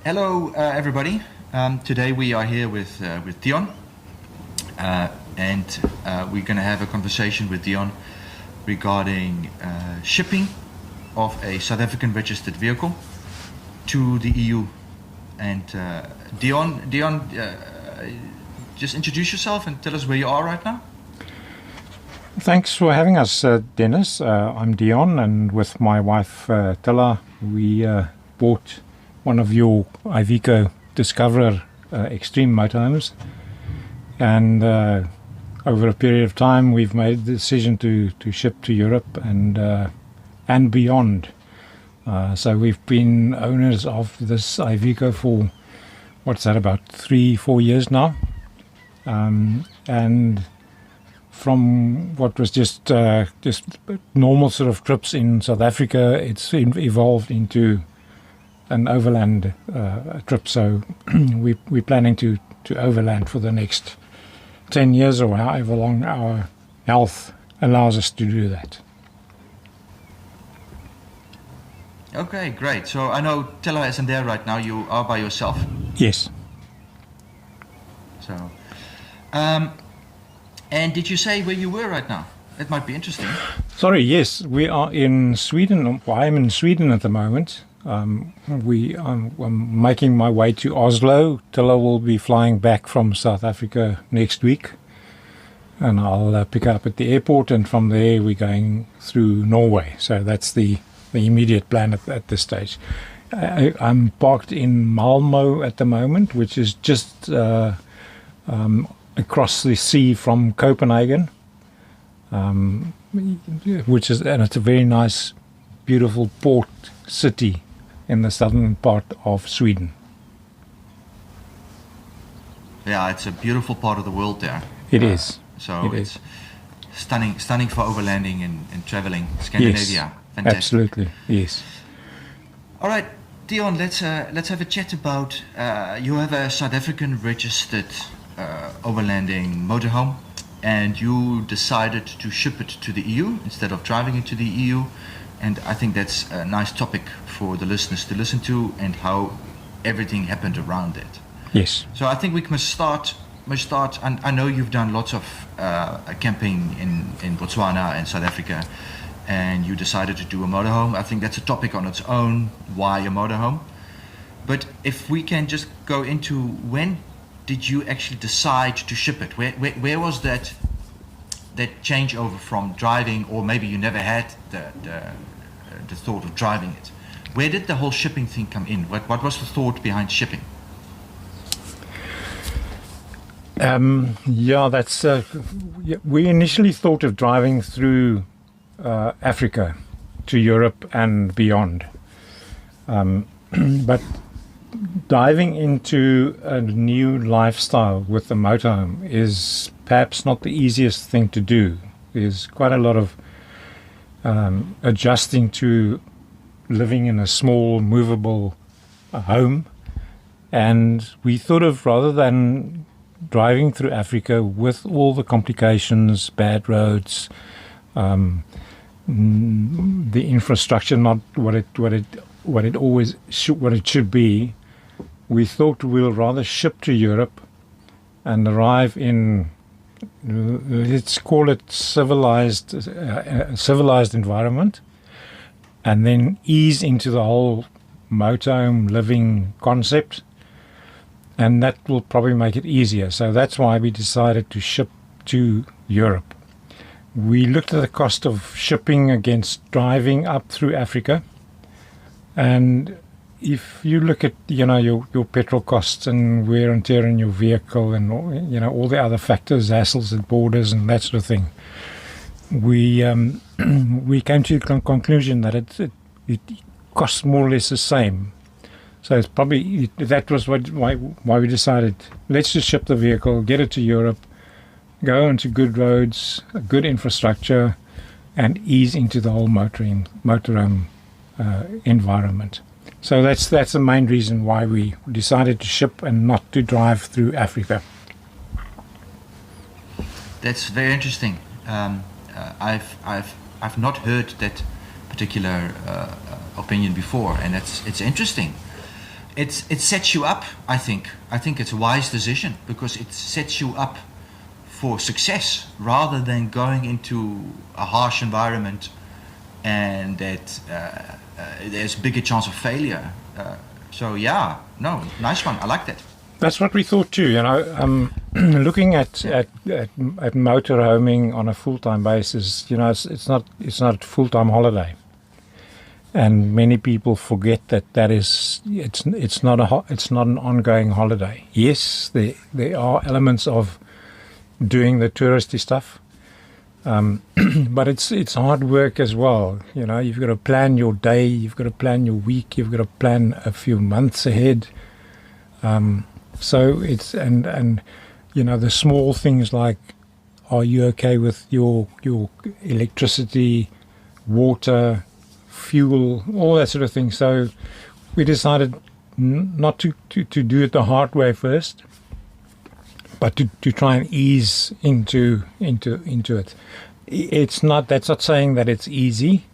Hello, everybody. Today we are here with Deon, and we're going to have a conversation with Deon regarding shipping of a South African registered vehicle to the EU. And Deon, just introduce yourself and tell us where you are right now. Thanks for having us, Dennis. I'm Deon, and with my wife, Tilla, we bought one of your Iveco Discoverer extreme motorhomes. And over a period of time, we've made the decision to ship to Europe and beyond. So we've been owners of this Iveco for, about 3-4 years now. And from what was just normal sort of trips in South Africa, it's evolved into an overland trip. So we're planning to overland for the next 10 years or however long our health allows us to do that. Okay, great. So I know Tilla isn't there right now. You are by yourself. Yes. So, and did you say where you were right now? That might be interesting. Sorry, yes, we are in Sweden. Well, I'm in Sweden at the moment. I'm making my way to Oslo. Tilla will be flying back from South Africa next week, and I'll pick her up at the airport, and from there we're going through Norway. So that's the immediate plan at this stage. I'm parked in Malmo at the moment, which is just across the sea from Copenhagen, and it's a very nice, beautiful port city in the southern part of Sweden. Yeah, it's a beautiful part of the world there. It is. So it's stunning for overlanding and traveling. Scandinavia, yes, fantastic. Absolutely, yes. All right, Deon, let's have a chat about. You have a South African registered overlanding motorhome, and you decided to ship it to the EU instead of driving it to the EU. And I think that's a nice topic for the listeners to listen to, and how everything happened around it. Yes. So I think we must start. And I know you've done lots of camping in Botswana and South Africa, and you decided to do a motorhome. I think that's a topic on its own. Why a motorhome? But if we can just go into, when did you actually decide to ship it? Where was that changeover from driving, or maybe you never had the thought of driving it? Where did the whole shipping thing come in? What was the thought behind shipping? We initially thought of driving through Africa to Europe and beyond. But diving into a new lifestyle with the motorhome is perhaps not the easiest thing to do. There's quite a lot of adjusting to living in a small, movable home. And we thought of, rather than driving through Africa with all the complications, bad roads, the infrastructure not what it should be, we thought we'll rather ship to Europe and arrive in, let's call it civilized environment, and then ease into the whole motorhome living concept, and that will probably make it easier. So that's why we decided to ship to Europe. We looked at the cost of shipping against driving up through Africa, and if you look at your petrol costs and wear and tear in your vehicle, and all the other factors, hassles at borders and that sort of thing, we came to the conclusion that it costs more or less the same. So it's probably that was why we decided, let's just ship the vehicle, get it to Europe, go into good roads, a good infrastructure, and ease into the whole motorhome environment. So that's the main reason why we decided to ship and not to drive through Africa. That's very interesting. I've not heard that particular opinion before, and it's interesting. it sets you up. I think it's a wise decision because it sets you up for success rather than going into a harsh environment and that there's bigger chance of failure. So yeah, no, nice one. I like that. That's what we thought too. Looking at motorhoming on a full-time basis, it's not a full-time holiday, and many people forget that it's not an ongoing holiday. Yes, there are elements of doing the touristy stuff, but it's hard work as well. You've got to plan your day, you've got to plan your week, you've got to plan a few months ahead. So it's and the small things like, are you okay with your electricity, water, fuel, all that sort of thing. So we decided not to do it the hard way first, but to try and ease into it. That's not saying that it's easy,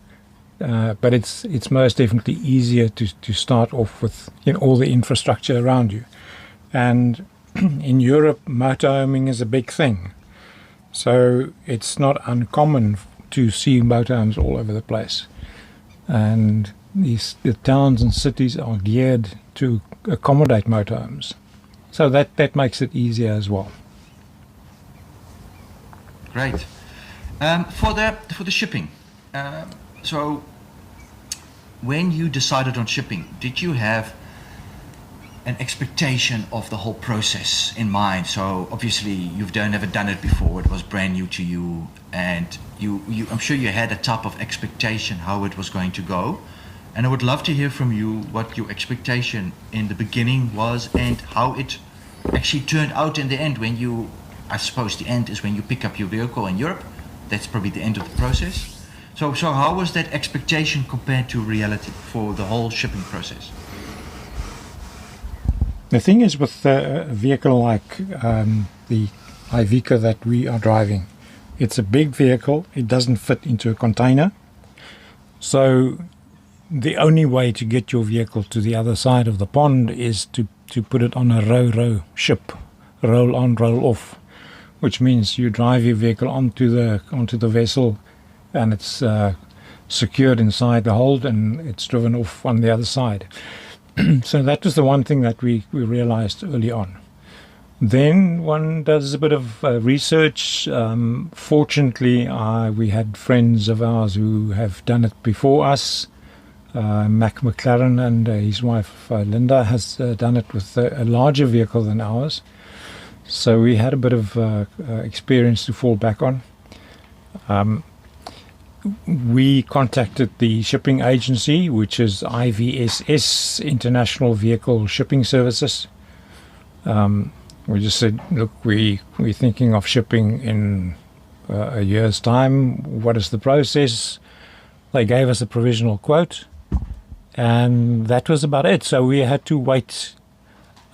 but it's most definitely easier to start off with all the infrastructure around you. And in Europe, motorhoming is a big thing. So it's not uncommon to see motorhomes all over the place. And the towns and cities are geared to accommodate motorhomes. So that makes it easier as well. Great. For the shipping, so when you decided on shipping, did you have an expectation of the whole process in mind? So obviously you've never done it before. It was brand new to you, and you I'm sure you had a type of expectation how it was going to go. And I would love to hear from you what your expectation in the beginning was and how it actually turned out in the end. I suppose the end is when you pick up your vehicle in Europe. That's probably the end of the process. So how was that expectation compared to reality for the whole shipping process? The thing is, with a vehicle like the Iveco that we are driving, it's a big vehicle. It doesn't fit into a container. So the only way to get your vehicle to the other side of the pond is to put it on a row ship, roll on, roll off, which means you drive your vehicle onto the vessel, and it's secured inside the hold, and it's driven off on the other side. So that was the one thing that we realized early on. Then one does a bit of research. Fortunately, we had friends of ours who have done it before us. Mac McLaren and his wife Linda has done it with a larger vehicle than ours. So we had a bit of experience to fall back on. We contacted the shipping agency, which is IVSS, International Vehicle Shipping Services. We just said, look, we're thinking of shipping in a year's time. What is the process? They gave us a provisional quote, and that was about it. So we had to wait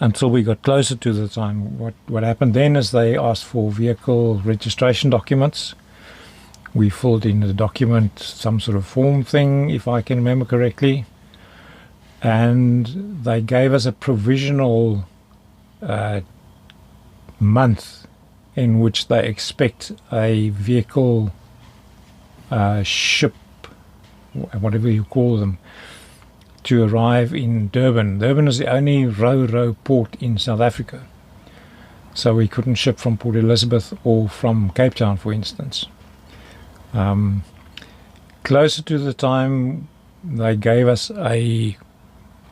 until we got closer to the time. What happened then is they asked for vehicle registration documents. We filled in the document, some sort of form thing, if I can remember correctly. And they gave us a provisional month in which they expect a vehicle ship, whatever you call them, to arrive in Durban. Durban is the only ro-ro port in South Africa. So we couldn't ship from Port Elizabeth or from Cape Town, for instance. Closer to the time, they gave us a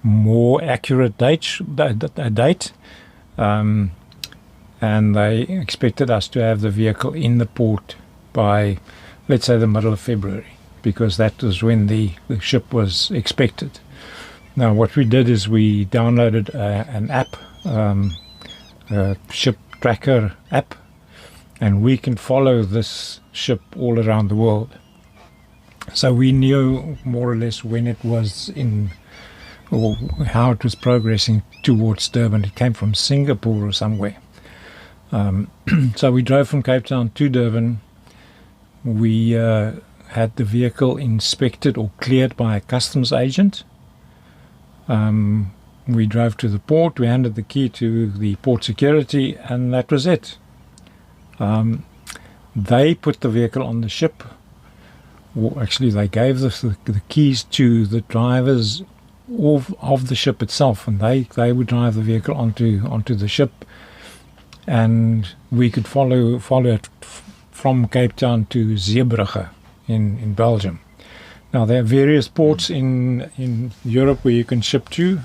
more accurate date, and they expected us to have the vehicle in the port by, let's say, the middle of February, because that was when the ship was expected. Now, what we did is we downloaded an app, a ship tracker app, and we can follow this ship all around the world. So we knew more or less when it was in, or how it was progressing towards Durban. It came from Singapore or somewhere. So we drove from Cape Town to Durban. We had the vehicle inspected or cleared by a customs agent. we drove to the port, we handed the key to the port security, and that was it. They put the vehicle on the ship. Well, actually, they gave the keys to the drivers of the ship itself, and they would drive the vehicle onto the ship, and we could follow it from Cape Town to Zeebrugge in Belgium. Now, there are various ports in Europe where you can ship to.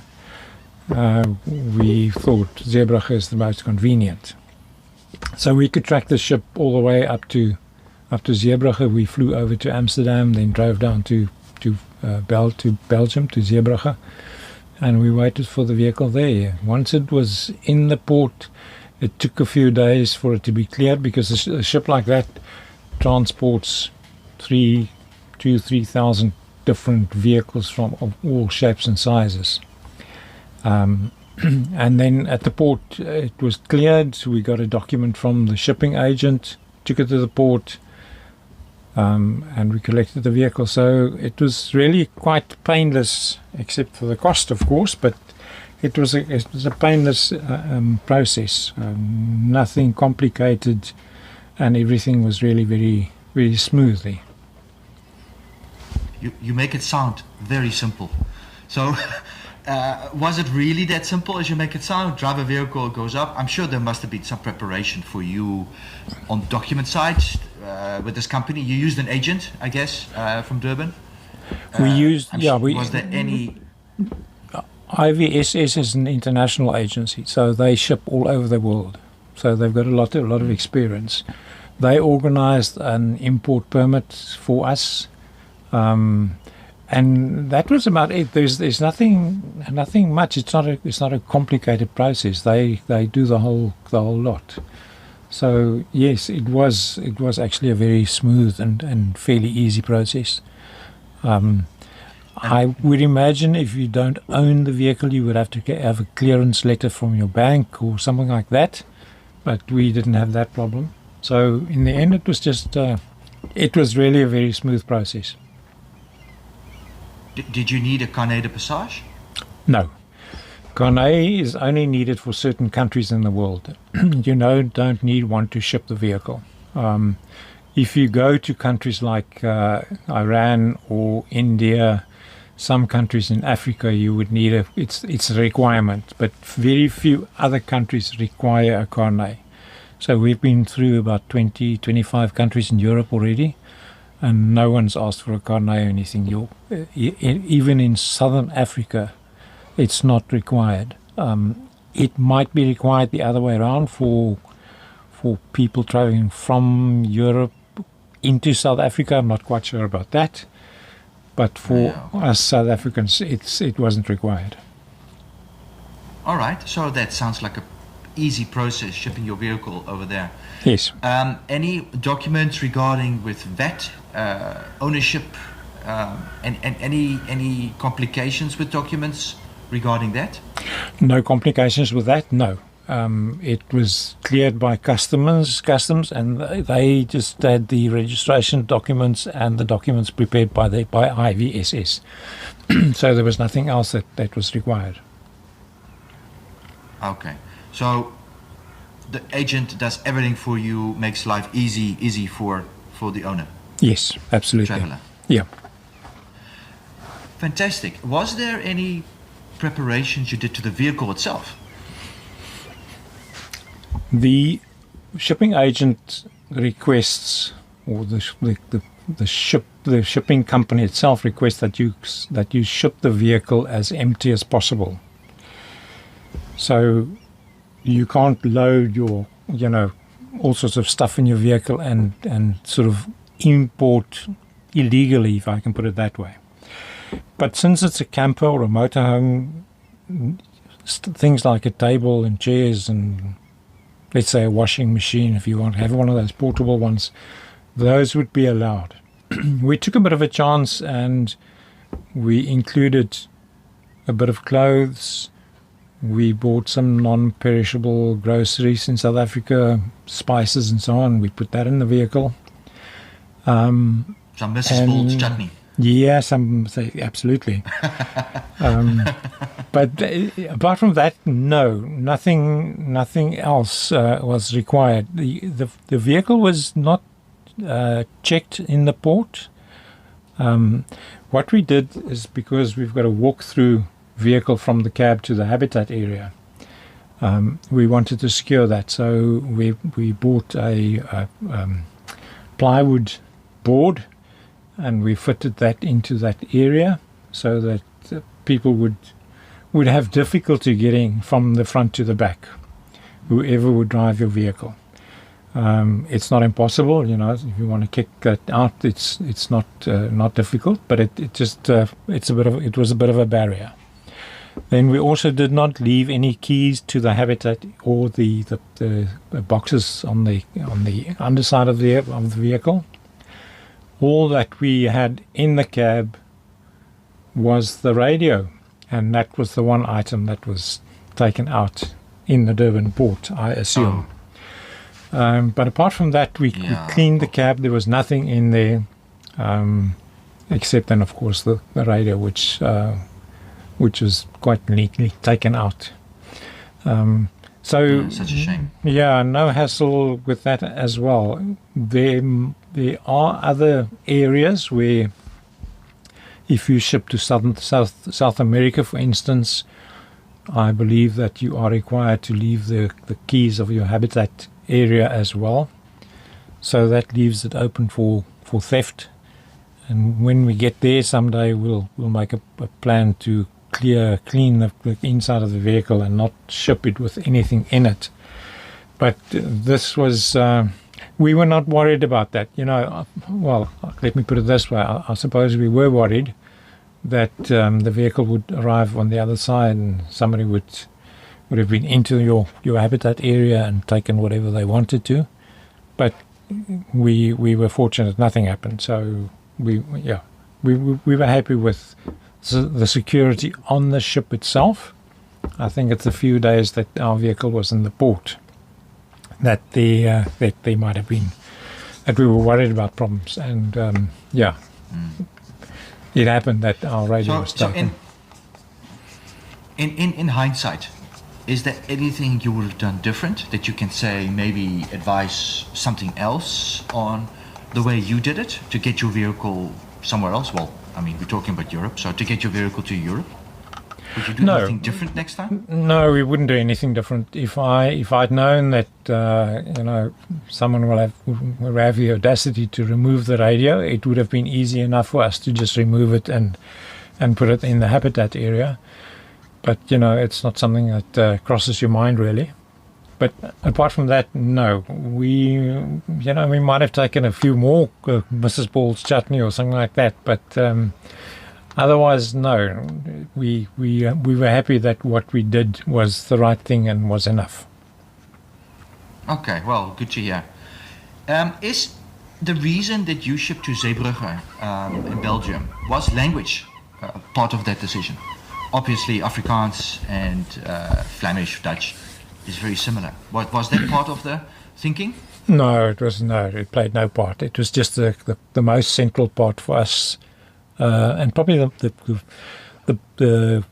We thought Zeebrugge is the most convenient. So we could track the ship all the way up to Zeebrugge. We flew over to Amsterdam, then drove down to Belgium, to Zeebrugge, and we waited for the vehicle there. Once it was in the port, it took a few days for it to be cleared, because a ship like that transports 3,000 different vehicles of all shapes and sizes. And then at the port, it was cleared. We got a document from the shipping agent, took it to the port, and we collected the vehicle. So it was really quite painless, except for the cost, of course, but it was a painless process. Nothing complicated, and everything was really very, very smoothly. You make it sound very simple. So was it really that simple as you make it sound? Drive a vehicle, it goes up. I'm sure there must have been some preparation for you on document side with this company. You used an agent, I guess, from Durban. Was there any? IVSS is an international agency, so they ship all over the world. So they've got a lot of experience. They organised an import permit for us. And that was about it. There's nothing much. It's not a complicated process. They do the whole lot. So yes, it was actually a very smooth and fairly easy process. I would imagine if you don't own the vehicle, you would have to have a clearance letter from your bank or something like that. But we didn't have that problem. So in the end, it was just it was really a very smooth process. Did you need a carnet de passage? No. Carnet is only needed for certain countries in the world. You don't need one to ship the vehicle. If you go to countries like Iran or India, some countries in Africa, you would need it's a requirement, but very few other countries require a carnet. So we've been through about 25 countries in Europe already, and no one's asked for a carnet or anything. Even in Southern Africa, it's not required. It might be required the other way around for people traveling from Europe into South Africa. I'm not quite sure about that. But for us South Africans, it wasn't required. All right. So that sounds like a easy process, shipping your vehicle over there. Yes. Any documents regarding with VAT, ownership, and any complications with documents regarding that? No complications with that, no. It was cleared by customs, and they just had the registration documents and the documents prepared by IVSS. So there was nothing else that was required. Okay. So the agent does everything for you, makes life easy for the owner. Yes, absolutely. Traveler. Yeah. Fantastic. Was there any preparations you did to the vehicle itself? The shipping agent requests, or the shipping company itself requests that you ship the vehicle as empty as possible. So you can't load your all sorts of stuff in your vehicle and sort of import illegally, if I can put it that way. But since it's a camper or a motorhome, things like a table and chairs and, let's say, a washing machine, if you want to have one of those portable ones, those would be allowed. We took a bit of a chance and we included a bit of clothes. We bought some non-perishable groceries in South Africa, spices and so on. We put that in the vehicle. Some Mrs. Ball's chutney. Yeah, some say absolutely. But apart from that, no, nothing else was required. The vehicle was not checked in the port. What we did is, because we've got a walk-through vehicle from the cab to the habitat area, we wanted to secure that. So we bought a plywood board, and we fitted that into that area so that people would have difficulty getting from the front to the back, whoever would drive your vehicle. It's not impossible, if you want to kick that out, it's not difficult, but it was a bit of a barrier. Then we also did not leave any keys to the habitat or the boxes on the underside of the vehicle. All that we had in the cab was the radio, and that was the one item that was taken out in the Durban port, I assume. But apart from that, we cleaned the cab. There was nothing in there, except then, of course, the radio, which was quite neatly taken out. So such a shame. Yeah, no hassle with that as well. There are other areas where, if you ship to South America, for instance, I believe that you are required to leave the keys of your habitat area as well. So that leaves it open for theft. And when we get there someday, we'll make a plan to clean the inside of the vehicle and not ship it with anything in it. But this was, we were not worried about that. Well, let me put it this way. I suppose we were worried that the vehicle would arrive on the other side and somebody would have been into your habitat area and taken whatever they wanted to. But we were fortunate nothing happened. So we were happy with the security on the ship itself. I think it's a few days that our vehicle was in the port that they might have been, that we were worried about problems. And it happened that our radio was taken. So in hindsight, is there anything you would have done different that you can say, maybe advise something else on the way you did it to get your vehicle somewhere else? Well, I mean, we're talking about Europe, so to get your vehicle to Europe, would you do anything different next time? No, we wouldn't do anything different. If I'd known that someone will have the audacity to remove the radio, it would have been easy enough for us to just remove it and put it in the habitat area. But it's not something that crosses your mind really. But apart from that, no. We might have taken a few more Mrs. Paul's chutney or something like that. But otherwise, no. We were happy that what we did was the right thing and was enough. Okay, well, good to hear. Is the reason that you shipped to Zeebrugge in Belgium, was language part of that decision? Obviously, Afrikaans and Flemish, Dutch is very similar. Was that part of the thinking? No, it was no. It played no part. It was just the most central part for us, and probably the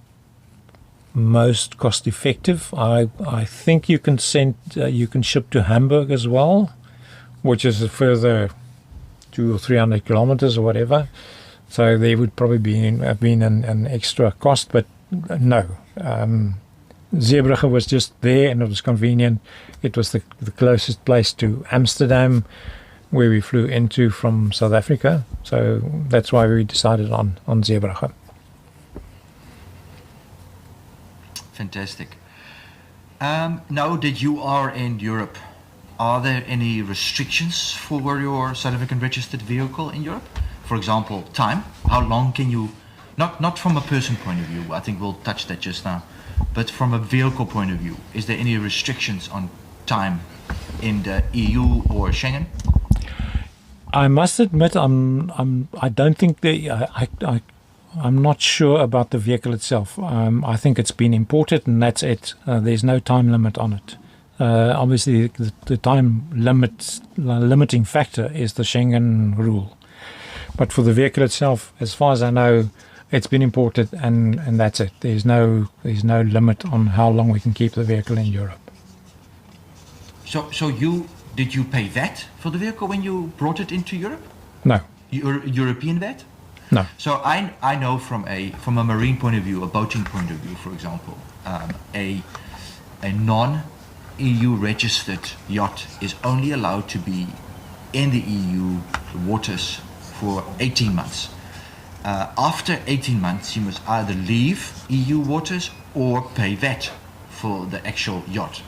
most cost effective. I think you can ship to Hamburg as well, which is a further 200 or 300 kilometers or whatever. So there would probably have been an extra cost, but no. Zeebrugge was just there and it was convenient. It was the closest place to Amsterdam, where we flew into from South Africa. So that's why we decided on Zeebrugge. Fantastic. Now that you are in Europe, are there any restrictions for your South African registered vehicle in Europe? For example, time. How long can you, not from a person point of view, I think we'll touch that just now, but from a vehicle point of view, is there any restrictions on time in the EU or Schengen? I must admit, I don't think I'm not sure about the vehicle itself. I think it's been imported and that's it. There's no time limit on it. Obviously, the time limiting factor is the Schengen rule. But for the vehicle itself, as far as I know, it's been imported, and that's it. There's no limit on how long we can keep the vehicle in Europe. So did you pay VAT for the vehicle when you brought it into Europe? No, European VAT? no. So I know from a marine point of view, a boating point of view, for example, a non-EU registered yacht is only allowed to be in the EU waters for 18 months. After 18 months, you must either leave EU waters or pay VAT for the actual yacht.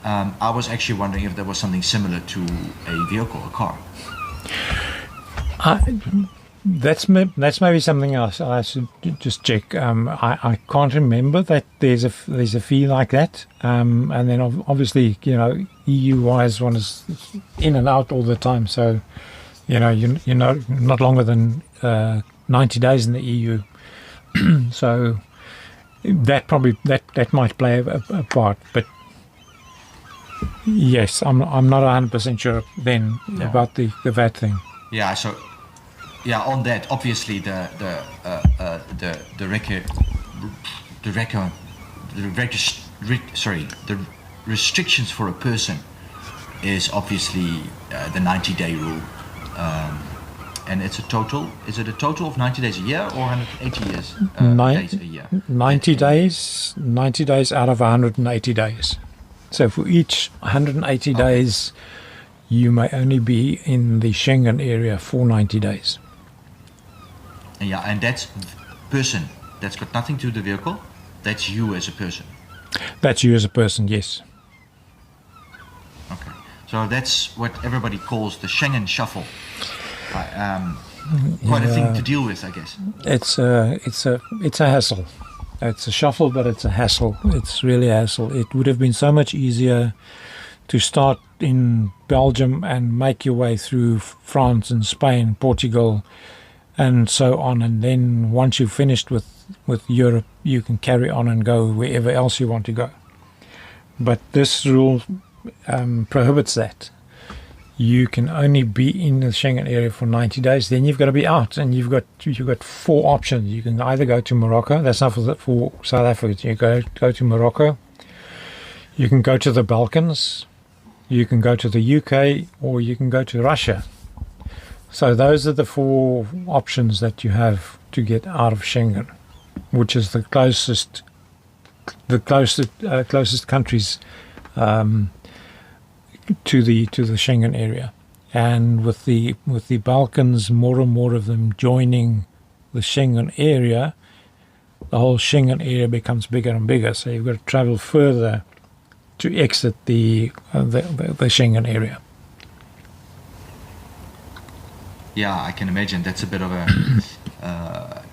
I was actually wondering if there was something similar to a vehicle, a car. That's maybe something else I should just check. I can't remember that there's a fee like that. And then obviously, EU-wise, one is in and out all the time. So, you're not longer than 90 days in the EU. So that probably that might play a part. But yes, I'm not 100% sure then about the VAT thing. Yeah. So. Yeah, on that, obviously the restrictions for a person is obviously the 90-day rule, and it's a total. Is it a total of 90 days a year or 180 years days a year? 90 days. 90 days out of 180 days. So for each 180 days, you may only be in the Schengen area for 90 days. Yeah, and that's person. That's got nothing to do with the vehicle. That's you as a person. That's you as a person, yes. Okay. So that's what everybody calls the Schengen shuffle. Quite a thing to deal with, I guess. It's a hassle. It's a shuffle, but it's a hassle. It's really a hassle. It would have been so much easier to start in Belgium and make your way through France and Spain, Portugal, and so on, and then once you've finished with Europe, you can carry on and go wherever else you want to go. But this rule prohibits that. You can only be in the Schengen area for 90 days. Then you've got to be out, and you've got 4 options. You can either go to Morocco. That's not for South Africa. You go to Morocco. You can go to the Balkans. You can go to the UK, or you can go to Russia. So those are the 4 options that you have to get out of Schengen, which is the closest countries to the Schengen area. And with the Balkans, more and more of them joining the Schengen area, the whole Schengen area becomes bigger and bigger. So you've got to travel further to exit the Schengen area. Yeah, I can imagine that's a bit of a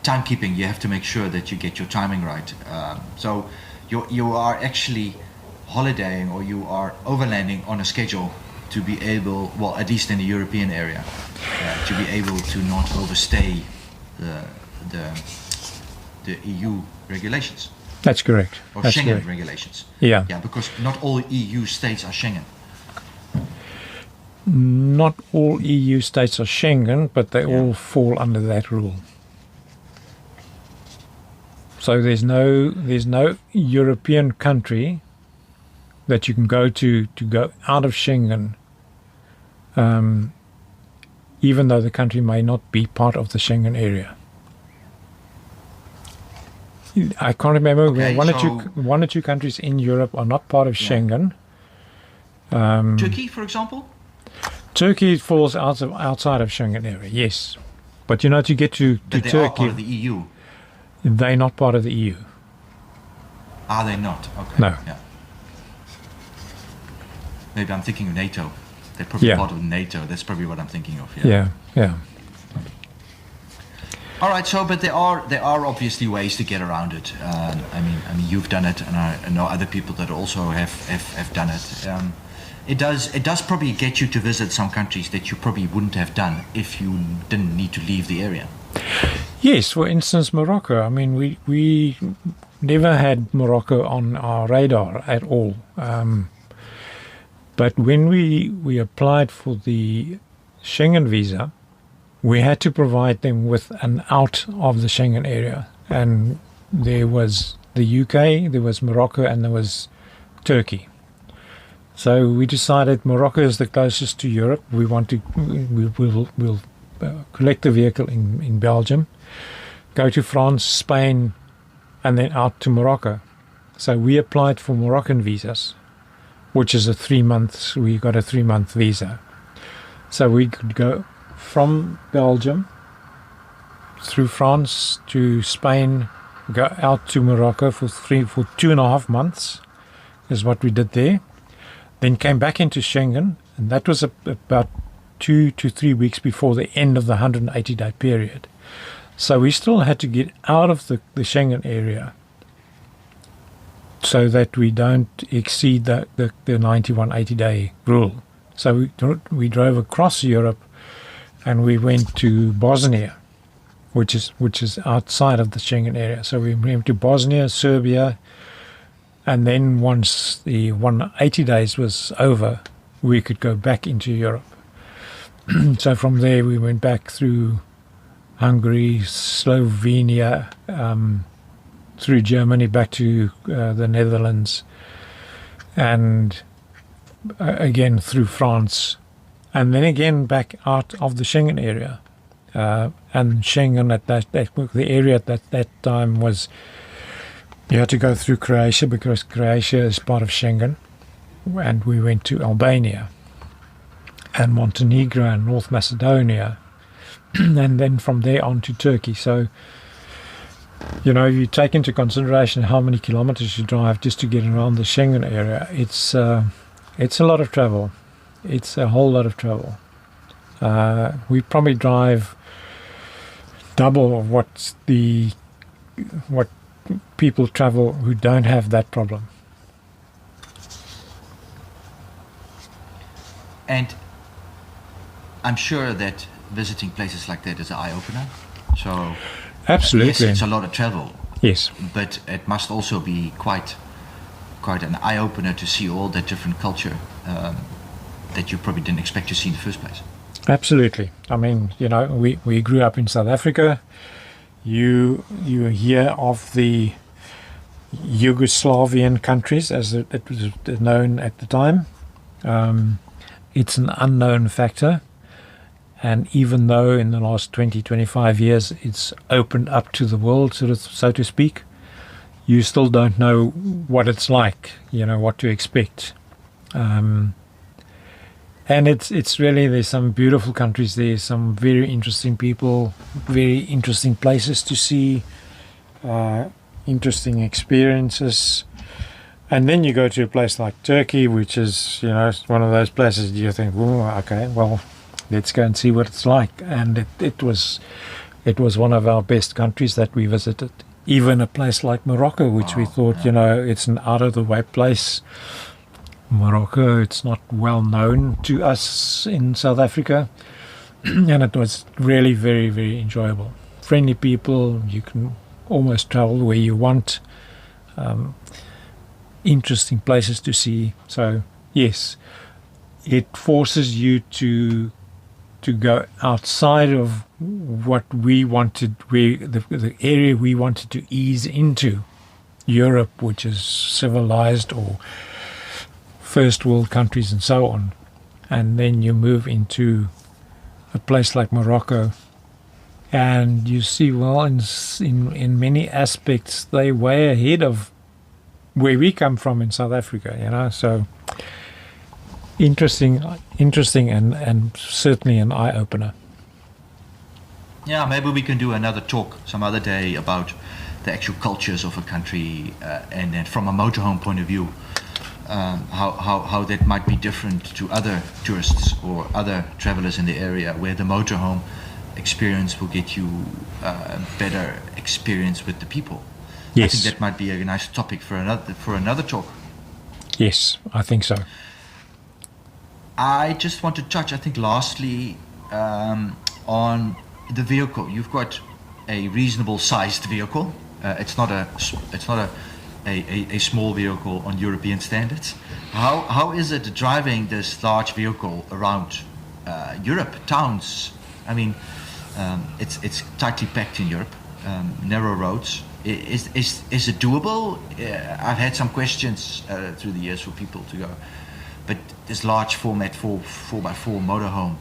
timekeeping. You have to make sure that you get your timing right. So you are actually holidaying, or you are overlanding on a schedule to be able, well, at least in the European area, to be able to not overstay the EU regulations. That's correct. Or That's Schengen correct. regulations. Yeah. Yeah, because not all EU states are Schengen. Not all EU states are Schengen, but they all fall under that rule. So there's no European country that you can go to go out of Schengen, even though the country may not be part of the Schengen area. I can't remember. Okay, one or two countries in Europe are not part of Schengen. Turkey, for example? Turkey falls outside of Schengen area, yes. But to get to but they Turkey, are part of the EU. They're not part of the EU. Are they not? Okay. No. Yeah. Maybe I'm thinking of NATO. They're probably part of NATO. That's probably what I'm thinking of. Yeah. All right. So, but there are obviously ways to get around it. I mean, you've done it, and I know other people that also have done it. It does probably get you to visit some countries that you probably wouldn't have done if you didn't need to leave the area. Yes, for instance, Morocco. I mean, we never had Morocco on our radar at all. But when we applied for the Schengen visa, we had to provide them with an out of the Schengen area. And there was the UK, there was Morocco, and there was Turkey. So we decided Morocco is the closest to Europe. We'll collect the vehicle in Belgium, go to France, Spain, and then out to Morocco. So we applied for Moroccan visas, which is we got a 3-month visa. So we could go from Belgium through France to Spain, go out to Morocco for 2.5 months is what we did there. Then came back into Schengen, and that was about 2 to 3 weeks before the end of the 180-day period. So we still had to get out of the Schengen area so that we don't exceed the 91-80-day rule. So we drove across Europe, and we went to Bosnia, which is outside of the Schengen area. So we went to Bosnia, Serbia, and then once the 180 days was over, we could go back into Europe. So from there we went back through Hungary, Slovenia, through Germany back to the Netherlands, and again through France, and then again back out of the Schengen area. And Schengen the area at that time was, you had to go through Croatia because Croatia is part of Schengen, and we went to Albania and Montenegro and North Macedonia, and then from there on to Turkey. So, you take into consideration how many kilometers you drive just to get around the Schengen area. It's a lot of travel. It's a whole lot of travel. We probably drive double of what people travel who don't have that problem. And I'm sure that visiting places like that is an eye-opener. So absolutely, yes, it's a lot of travel. Yes, but it must also be quite an eye-opener to see all that different culture that you probably didn't expect to see in the first place. Absolutely. I mean, we grew up in South Africa. You hear of the Yugoslavian countries, as it was known at the time. It's an unknown factor. And even though in the last 20, 25 years it's opened up to the world, so to speak, you still don't know what it's like, what to expect. And it's really, there's some beautiful countries there, some very interesting people, very interesting places to see, interesting experiences. And then you go to a place like Turkey, which is, it's one of those places you think, oh, okay, well, let's go and see what it's like. And it was one of our best countries that we visited. Even a place like Morocco, which we thought, it's an out-of-the-way place. Morocco, it's not well known to us in South Africa. And it was really very, very enjoyable. Friendly people, you can almost travel where you want. Interesting places to see. So, yes, it forces you to go outside of what we wanted, the area we wanted to ease into. Europe, which is civilized, or first world countries and so on. And then you move into a place like Morocco, and you see, well, in many aspects, they're way ahead of where we come from in South Africa, so interesting and certainly an eye-opener. Yeah, maybe we can do another talk some other day about the actual cultures of a country, and then from a motorhome point of view, how that might be different to other tourists or other travelers in the area, where the motorhome experience will get you a better experience with the people. Yes. I think that might be a nice topic for another talk. Yes, I think so. I just want to touch, I think, lastly, on the vehicle. You've got a reasonable sized vehicle. It's not a small vehicle on European standards. How is it driving this large vehicle around Europe, towns? I mean, It's tightly packed in Europe, narrow roads. Is it doable? I've had some questions through the years for people to go, but this large format 4x4 motorhome,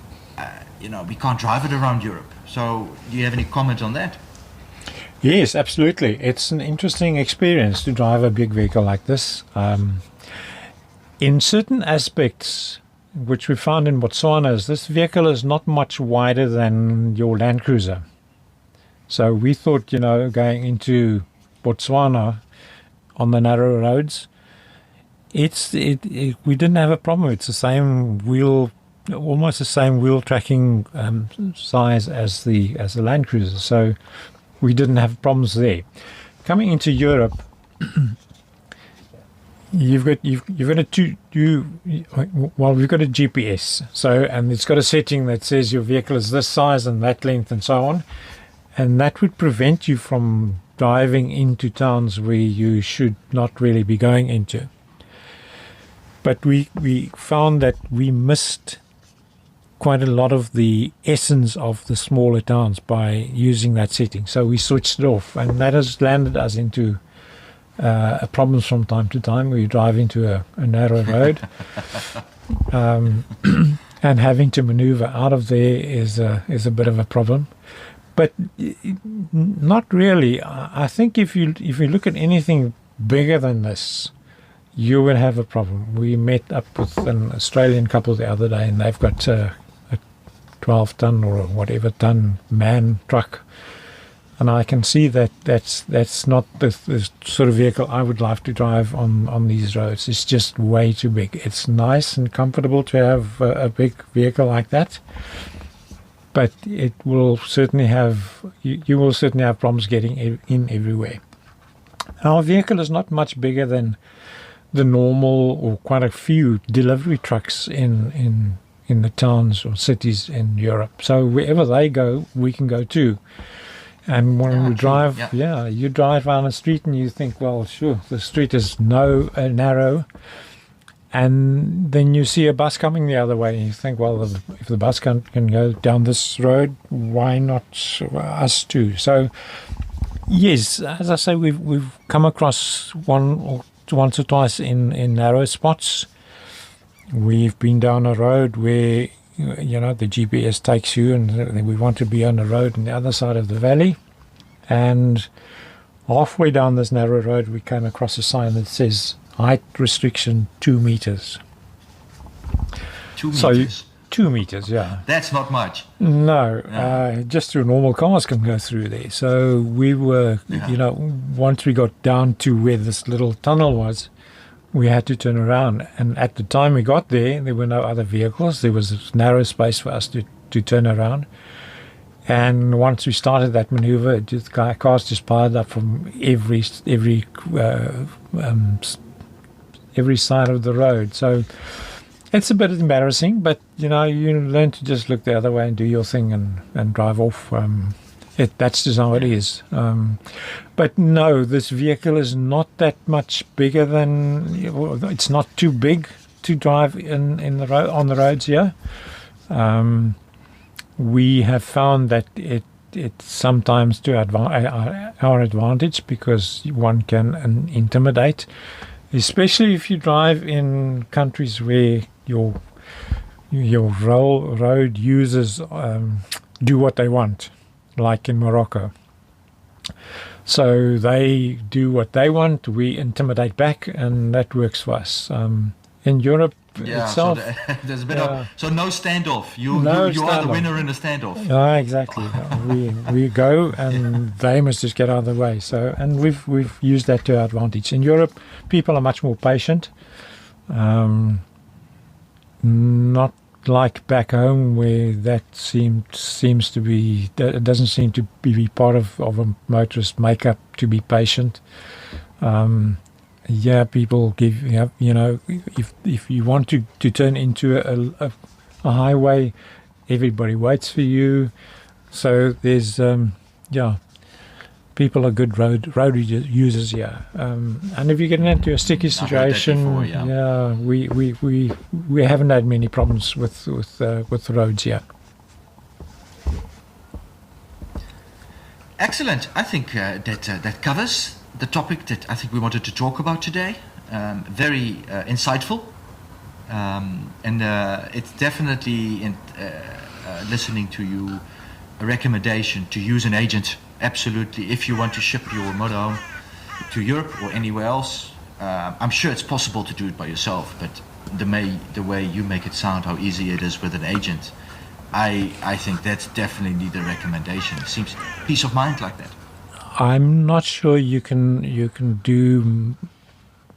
we can't drive it around Europe. So do you have any comment on that? Yes, absolutely. It's an interesting experience to drive a big vehicle like this. In certain aspects, which we found in Botswana, is this vehicle is not much wider than your Land Cruiser. So we thought, going into Botswana on the narrow roads, we didn't have a problem. It's the same wheel, almost the same wheel tracking size as the Land Cruiser. So we didn't have problems there. Coming into Europe, we've got a GPS. So, and it's got a setting that says your vehicle is this size and that length and so on. And that would prevent you from driving into towns where you should not really be going into. But we found that we missed quite a lot of the essence of the smaller towns by using that setting. So we switched it off, and that has landed us into problems from time to time. We drive into a narrow road, and having to maneuver out of there is a bit of a problem. But not really. I think if you look at anything bigger than this, you will have a problem. We met up with an Australian couple the other day, and they've got a 12-ton or whatever ton man truck, and I can see that that's not the sort of vehicle I would like to drive on these roads. It's just way too big. It's nice and comfortable to have a big vehicle like that, but it will certainly you will certainly have problems getting in everywhere. Our vehicle is not much bigger than the normal or quite a few delivery trucks in the towns or cities in Europe. So wherever they go, we can go too. And when we drive, you drive down a street and you think, well, sure, the street is narrow. And then you see a bus coming the other way, and you think, well, if the bus can go down this road, why not us too? So, yes, as I say, we've come across once or twice in narrow spots. We've been down a road where the GPS takes you, and we want to be on the road on the other side of the valley. And halfway down this narrow road, we came across a sign that says height restriction 2 meters. 2 meters? 2 meters, yeah. That's not much. No, just through normal cars can go through there. So we were, once we got down to where this little tunnel was, we had to turn around. And at the time we got there were no other vehicles. There was a narrow space for us to turn around. And once we started that maneuver, cars just piled up from every side of the road. So it's a bit embarrassing, but you learn to just look the other way and do your thing and drive off. That's just how it is. But no, this vehicle is not that much bigger than. It's not too big to drive on the roads here. We have found that it's sometimes to our advantage, because one can intimidate, especially if you drive in countries where your road users do what they want, like in Morocco. So they do what they want, we intimidate back, and that works for us. In Europe itself, so there's a bit of no standoff. You standoff. are the winner in a standoff. Exactly. we go, and they must just get out of the way. So, and we've used that to our advantage. In Europe, people are much more patient. Not like back home, where that seems to be. It doesn't seem to be part of a motorist makeup to be patient. People give, if you want to turn into a highway, everybody waits for you. So there's, people are good road users here. And if you get into a sticky situation, we haven't had many problems with the roads here. Excellent. I think that covers the topic that I think we wanted to talk about today. Very insightful. And it's definitely, listening to you, a recommendation to use an agent. Absolutely. If you want to ship your motorhome to Europe or anywhere else, I'm sure it's possible to do it by yourself, but the way you make it sound, how easy it is with an agent, I think that's definitely the recommendation. It seems peace of mind like that. I'm not sure you can do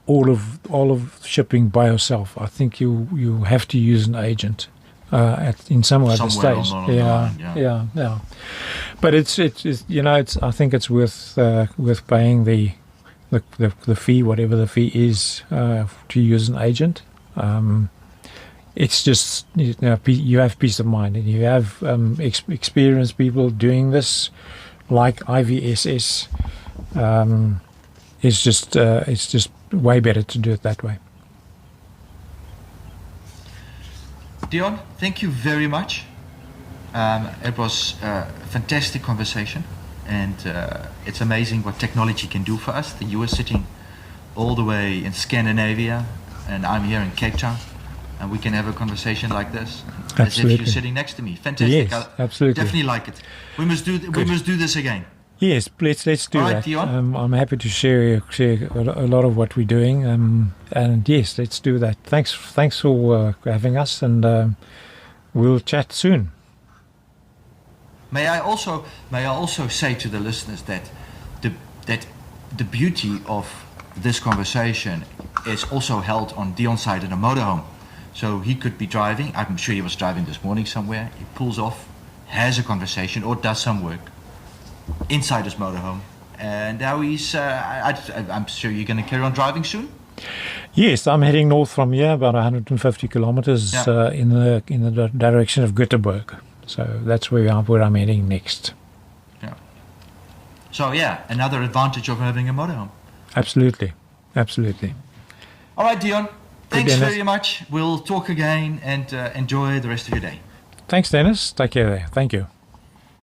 all of shipping by yourself. I think you have to use an agent in some other Somewhere stage. along the line, Yeah. But it's I think it's worth paying the fee, whatever the fee is, to use an agent. It's just you have peace of mind, and you have experienced people doing this, like IVSS. It's just way better to do it that way. Deon, thank you very much. It was a fantastic conversation, and it's amazing what technology can do for us. You were sitting all the way in Scandinavia, and I'm here in Cape Town, and we can have a conversation like this, Absolutely. as if you're sitting next to me. Fantastic. Yes, absolutely. Definitely like it. We must do this again. Yes, let's do All right, that. Deon. I'm happy to share a lot of what we're doing, and yes, let's do that. Thanks for having us, and we'll chat soon. May I also say to the listeners that the beauty of this conversation is also held on Deon's side in a motorhome. So he could be driving. I'm sure he was driving this morning somewhere. He pulls off, has a conversation, or does some work inside his motorhome, and now he's. I'm sure you're going to carry on driving soon. Yes, I'm heading north from here, about 150 kilometers in the direction of Göteborg. So that's where I'm heading next. Yeah. So yeah, another advantage of having a motorhome. Absolutely. All right, Deon. Thanks Dennis. very much. We'll talk again, and enjoy the rest of your day. Thanks, Dennis. Take care there. Thank you.